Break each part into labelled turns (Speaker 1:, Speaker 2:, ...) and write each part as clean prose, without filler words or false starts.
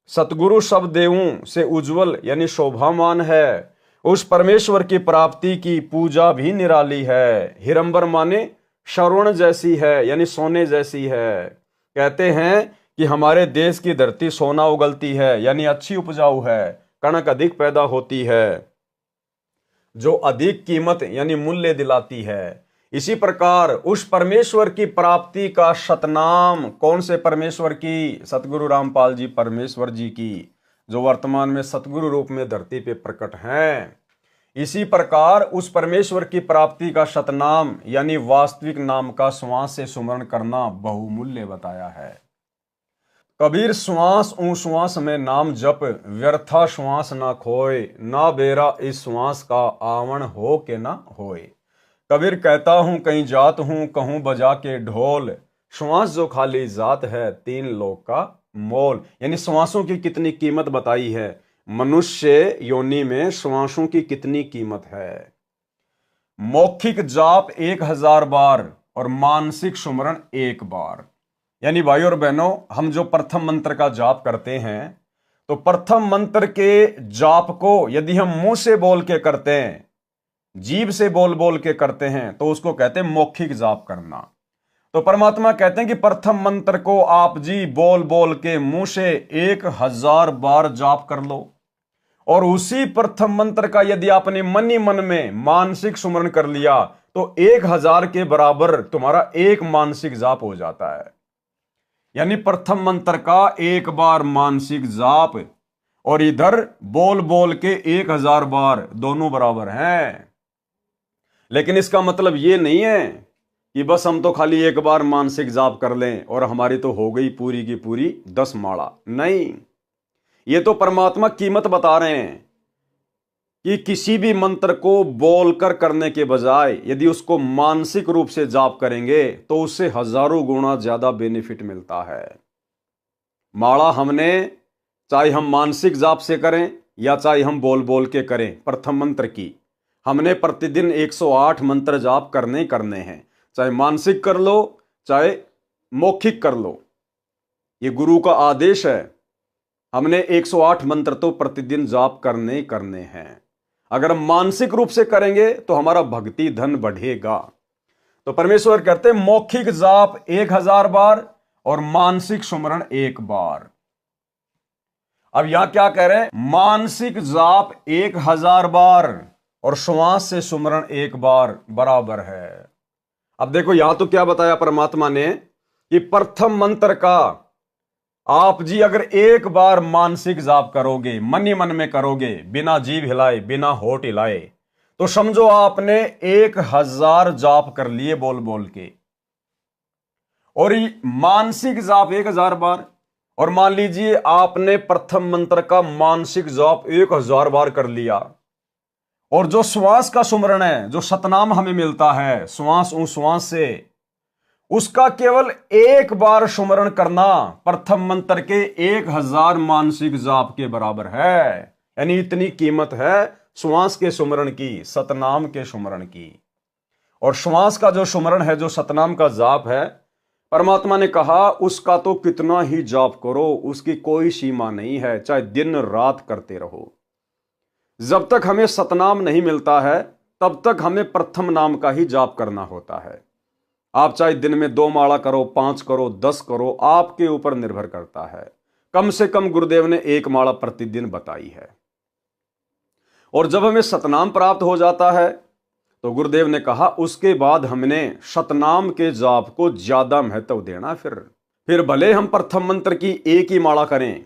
Speaker 1: सतगुरु सब देवों से उज्जवल यानी शोभामान है। उस परमेश्वर की प्राप्ति की पूजा भी निराली है। हिरंबर माने श्रवण जैसी है यानी सोने जैसी है। कहते हैं कि हमारे देश की धरती सोना उगलती है यानी अच्छी उपजाऊ है, कणक अधिक पैदा होती है, जो अधिक कीमत यानी मूल्य दिलाती है। इसी प्रकार उस परमेश्वर की प्राप्ति का सतनाम, कौन से परमेश्वर की? सतगुरु रामपाल जी परमेश्वर जी की, जो वर्तमान में सतगुरु रूप में धरती पे प्रकट हैं। इसी प्रकार उस परमेश्वर की प्राप्ति का सतनाम यानी वास्तविक नाम का श्वास से सुमरण करना बहुमूल्य बताया है। कबीर श्वास ऊ श्वास में नाम जप, व्यर्था श्वास ना खोए, ना बेरा इस श्वास का आवण हो के ना होए। कबीर कहता हूं कहीं जात हूं, कहूं बजा के ढोल, श्वास जो खाली जात है तीन लोक का मोल। यानी श्वासों की कितनी कीमत बताई है। मनुष्य योनि में श्वासों की कितनी कीमत है। मौखिक जाप 1000 बार और मानसिक सुमरण 1 बार। यानी भाई और बहनों, हम जो प्रथम मंत्र का जाप करते हैं, तो प्रथम मंत्र के जाप को यदि हम मुंह से बोल के करते हैं, जीभ से बोल बोल के करते हैं, तो उसको कहते हैं मौखिक जाप करना। तो परमात्मा कहते हैं कि प्रथम मंत्र को आप जी बोल बोल के मुंह से 1000 बार जाप कर लो, और उसी प्रथम मंत्र का यदि आपने मन ही मन में मानसिक सुमरण कर लिया तो 1000 के बराबर तुम्हारा एक मानसिक जाप हो जाता है। यानी प्रथम मंत्र का 1 बार मानसिक जाप और इधर बोल बोल के 1000 बार, दोनों बराबर हैं। लेकिन इसका मतलब ये नहीं है कि बस हम तो खाली 1 बार मानसिक जाप कर लें और हमारी तो हो गई पूरी की पूरी 10 माला। नहीं, ये तो परमात्मा कीमत बता रहे हैं कि किसी भी मंत्र को बोलकर करने के बजाय यदि उसको मानसिक रूप से जाप करेंगे तो उससे हजारों गुना ज्यादा बेनिफिट मिलता है। माला हमने, चाहे हम मानसिक जाप से करें या चाहे हम बोल बोल के करें, प्रथम मंत्र की हमने प्रतिदिन 108 मंत्र जाप करने हैं। चाहे मानसिक कर लो चाहे मौखिक कर लो, ये गुरु का आदेश है। हमने 108 मंत्र तो प्रतिदिन जाप करने हैं। अगर हम मानसिक रूप से करेंगे तो हमारा भक्ति धन बढ़ेगा। तो परमेश्वर कहते हैं मौखिक जाप 1000 बार और मानसिक सुमरण 1 बार। अब यहां क्या कह रहे हैं? मानसिक जाप 1000 बार और श्वास से सुमरण 1 बार बराबर है। अब देखो यहां तो क्या बताया परमात्मा ने कि प्रथम मंत्र का आप जी अगर 1 बार मानसिक जाप करोगे, मन ही मन में करोगे, बिना जीभ हिलाए बिना होठ हिलाए, तो समझो आपने 1000 जाप कर लिए बोल बोल के। और मानसिक जाप 1000 बार, और मान लीजिए आपने प्रथम मंत्र का मानसिक जाप 1000 बार कर लिया, और जो श्वास का सुमरण है, जो सतनाम हमें मिलता है श्वास ऊ श्वास से, उसका केवल 1 बार सुमरण करना प्रथम मंत्र के 1000 मानसिक जाप के बराबर है। यानी इतनी कीमत है श्वास के सुमरण की, सतनाम के सुमरण की। और श्वास का जो सुमरण है, जो सतनाम का जाप है, परमात्मा ने कहा उसका तो कितना ही जाप करो, उसकी कोई सीमा नहीं है, चाहे दिन रात करते रहो। जब तक हमें सतनाम नहीं मिलता है तब तक हमें प्रथम नाम का ही जाप करना होता है। आप चाहे दिन में 2 माला करो, 5 करो, 10 करो, आपके ऊपर निर्भर करता है। कम से कम गुरुदेव ने 1 माला प्रतिदिन बताई है। और जब हमें सतनाम प्राप्त हो जाता है तो गुरुदेव ने कहा उसके बाद हमने सतनाम के जाप को ज्यादा महत्व देना। फिर भले हम प्रथम मंत्र की 1 ही माला करें,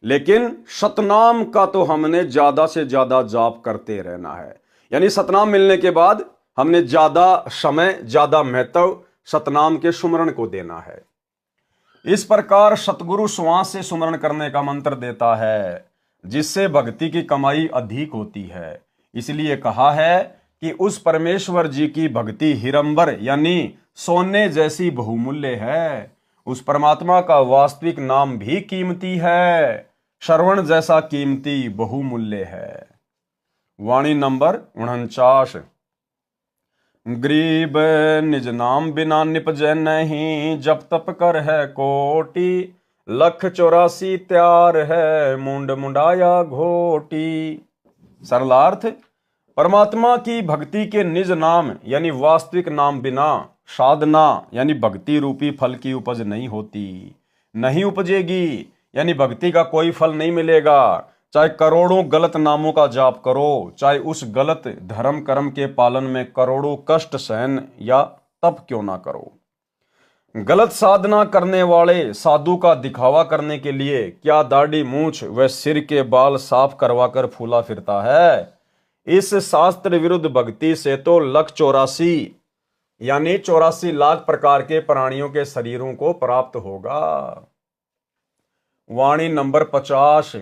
Speaker 1: लेकिन सतनाम का तो हमने ज्यादा से ज्यादा जाप करते रहना है। यानी सतनाम मिलने के बाद हमने ज्यादा समय, ज्यादा महत्व सतनाम के सुमरण को देना है। इस प्रकार सतगुरु श्वास से सुमरण करने का मंत्र देता है, जिससे भक्ति की कमाई अधिक होती है। इसलिए कहा है कि उस परमेश्वर जी की भक्ति हिरंबर यानी सोने जैसी बहुमूल्य है। उस परमात्मा का वास्तविक नाम भी कीमती है, श्रवण जैसा कीमती बहुमूल्य है। वाणी नंबर 49। गरीब निज नाम बिना निपजै नहीं, जप तप कर है कोटि, 184 त्यार है, मुंड मुंडाया घोटी। सरलार्थ, परमात्मा की भक्ति के निज नाम यानी वास्तविक नाम बिना साधना यानी भक्ति रूपी फल की उपज नहीं होती, नहीं उपजेगी, यानी भक्ति का कोई फल नहीं मिलेगा। चाहे करोड़ों गलत नामों का जाप करो, चाहे उस गलत धर्म कर्म के पालन में करोड़ों कष्ट सहन या तप क्यों ना करो। गलत साधना करने वाले साधु का दिखावा करने के लिए क्या दाढ़ी मूछ व सिर के बाल साफ करवाकर फूला फिरता है। इस शास्त्र विरुद्ध भक्ति से तो 184 यानी 84 लाख प्रकार के प्राणियों के शरीरों को प्राप्त होगा। वाणी नंबर 50।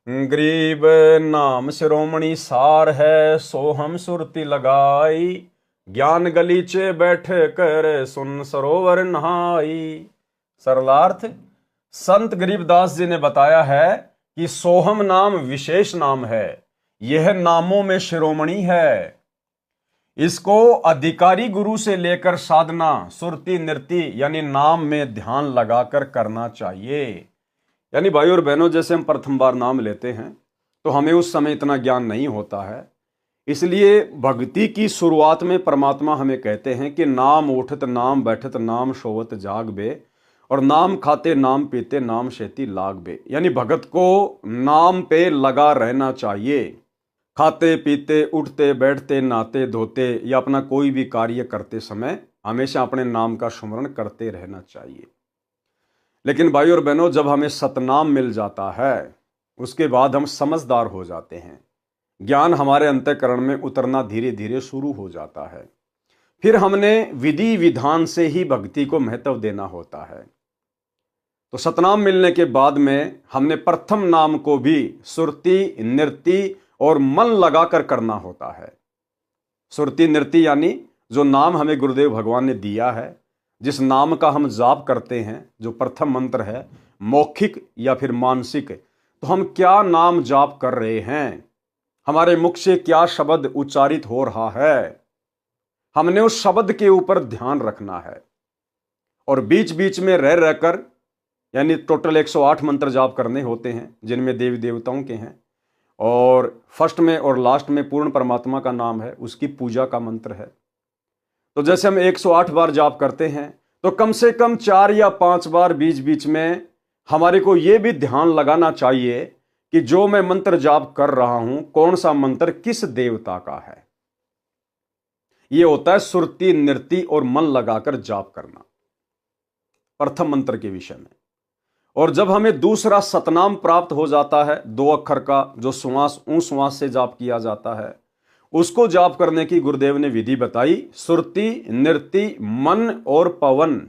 Speaker 1: गरीब नाम शिरोमणि सार है, सोहम सुरती लगाई, ज्ञान गलीचे बैठ कर सुन सरोवर नहाई। सरलार्थ, संत गरीबदास जी ने बताया है कि सोहम नाम विशेष नाम है, यह नामों में शिरोमणि है। इसको अधिकारी गुरु से लेकर साधना सुरती नृति यानी नाम में ध्यान लगाकर करना चाहिए। यानी भाई और बहनों, जैसे हम प्रथम बार नाम लेते हैं तो हमें उस समय इतना ज्ञान नहीं होता है, इसलिए भक्ति की शुरुआत में परमात्मा हमें कहते हैं कि नाम उठत नाम बैठत नाम सोवत जाग बे, और नाम खाते नाम पीते नाम शेती लाग बे। यानी भगत को नाम पे लगा रहना चाहिए। खाते पीते उठते बैठते नहाते धोते या अपना कोई भी कार्य करते समय हमेशा अपने नाम का स्मरण करते रहना चाहिए। लेकिन भाई और बहनों, जब हमें सतनाम मिल जाता है उसके बाद हम समझदार हो जाते हैं, ज्ञान हमारे अंतःकरण में उतरना धीरे धीरे शुरू हो जाता है। फिर हमने विधि विधान से ही भक्ति को महत्व देना होता है। तो सतनाम मिलने के बाद में हमने प्रथम नाम को भी सुरती नृति और मन लगाकर करना होता है। सुरती नृति यानी जो नाम हमें गुरुदेव भगवान ने दिया है, जिस नाम का हम जाप करते हैं, जो प्रथम मंत्र है मौखिक या फिर मानसिक, तो हम क्या नाम जाप कर रहे हैं, हमारे मुख से क्या शब्द उच्चारित हो रहा है, हमने उस शब्द के ऊपर ध्यान रखना है। और बीच बीच में रह रहकर यानी टोटल 108 मंत्र जाप करने होते हैं, जिनमें देवी देवताओं के हैं, और फर्स्ट में और लास्ट में पूर्ण परमात्मा का नाम है, उसकी पूजा का मंत्र है। तो जैसे हम 108 बार जाप करते हैं तो कम से कम 4 या 5 बार बीच बीच में हमारे को यह भी ध्यान लगाना चाहिए कि जो मैं मंत्र जाप कर रहा हूं, कौन सा मंत्र किस देवता का है। यह होता है सुरती नृति और मन लगाकर जाप करना प्रथम मंत्र के विषय में। और जब हमें दूसरा सतनाम प्राप्त हो जाता है, 2 अक्षर का, जो श्वास ऊ श्वास से जाप किया जाता है, उसको जाप करने की गुरुदेव ने विधि बताई। सुरती नृति मन और पवन,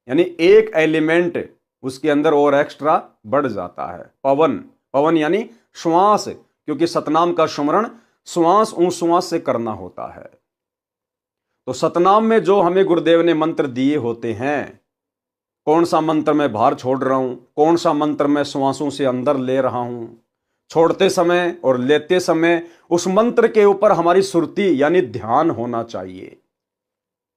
Speaker 1: यानी एक एलिमेंट उसके अंदर और एक्स्ट्रा बढ़ जाता है, पवन। पवन यानी श्वास, क्योंकि सतनाम का स्मरण श्वास ऊ श्वास से करना होता है। तो सतनाम में जो हमें गुरुदेव ने मंत्र दिए होते हैं, कौन सा मंत्र मैं बाहर छोड़ रहा हूं, कौन सा मंत्र मैं श्वासों से अंदर ले रहा हूं, छोड़ते समय और लेते समय उस मंत्र के ऊपर हमारी सुरती यानी ध्यान होना चाहिए।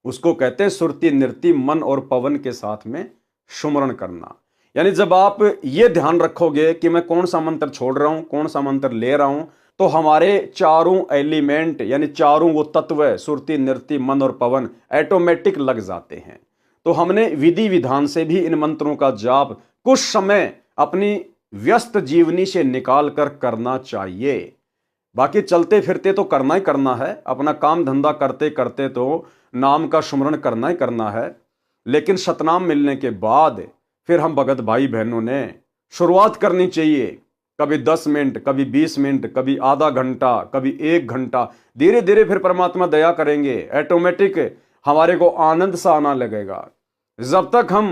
Speaker 1: उसको कहते हैं सुरती नृति मन और पवन के साथ में सुमरण करना। यानी जब आप ये ध्यान रखोगे कि मैं कौन सा मंत्र छोड़ रहा हूं, कौन सा मंत्र ले रहा हूं, तो हमारे चारों एलिमेंट यानी चारों वो तत्व सुरती नृति मन और पवन ऑटोमेटिक लग जाते हैं। तो हमने विधि विधान से भी इन मंत्रों का जाप कुछ समय अपनी व्यस्त जीवनी से निकाल कर करना चाहिए। बाकी चलते फिरते तो करना ही करना है, अपना काम धंधा करते करते तो नाम का स्मरण करना ही करना है। लेकिन सतनाम मिलने के बाद फिर हम भगत भाई बहनों ने शुरुआत करनी चाहिए, कभी 10 मिनट, कभी 20 मिनट, कभी आधा घंटा, कभी 1 घंटा। धीरे धीरे फिर परमात्मा दया करेंगे, ऑटोमेटिक हमारे को आनंद सा आना लगेगा। जब तक हम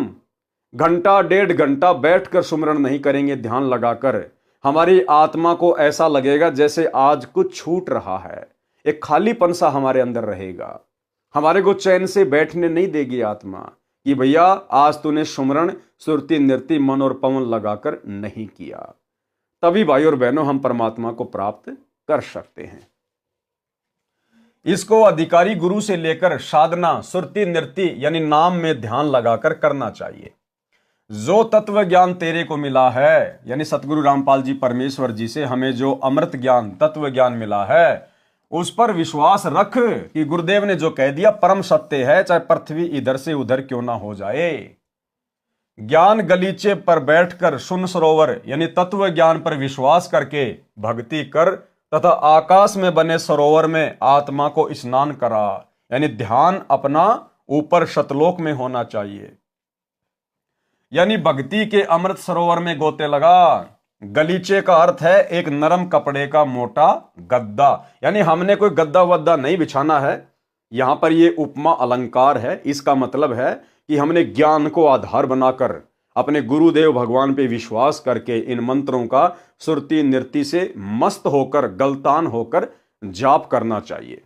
Speaker 1: घंटा 1.5 घंटा बैठकर सुमरण नहीं करेंगे ध्यान लगाकर, हमारी आत्मा को ऐसा लगेगा जैसे आज कुछ छूट रहा है, एक खालीपन सा हमारे अंदर रहेगा। हमारे को चैन से बैठने नहीं देगी आत्मा कि भैया आज तूने सुमरण सुरती नृति मन और पवन लगाकर नहीं किया। तभी भाई और बहनों हम परमात्मा को प्राप्त कर सकते हैं। इसको अधिकारी गुरु से लेकर साधना सुरती नृति यानी नाम में ध्यान लगाकर करना चाहिए। जो तत्व ज्ञान तेरे को मिला है, यानी सतगुरु रामपाल जी परमेश्वर जी से हमें जो अमृत ज्ञान तत्व ज्ञान मिला है, उस पर विश्वास रख कि गुरुदेव ने जो कह दिया परम सत्य है, चाहे पृथ्वी इधर से उधर क्यों ना हो जाए। ज्ञान गलीचे पर बैठकर सुन सरोवर, यानी तत्व ज्ञान पर विश्वास करके भक्ति कर तथा आकाश में बने सरोवर में आत्मा को स्नान करा, यानी ध्यान अपना ऊपर शतलोक में होना चाहिए। यानी भक्ति के अमृत सरोवर में गोते लगा। गलीचे का अर्थ है एक नरम कपड़े का मोटा गद्दा, यानी हमने कोई गद्दा वद्दा नहीं बिछाना है। यहां पर ये उपमा अलंकार है। इसका मतलब है कि हमने ज्ञान को आधार बनाकर अपने गुरुदेव भगवान पे विश्वास करके इन मंत्रों का सुरती नृत्य से मस्त होकर गलतान होकर जाप करना चाहिए।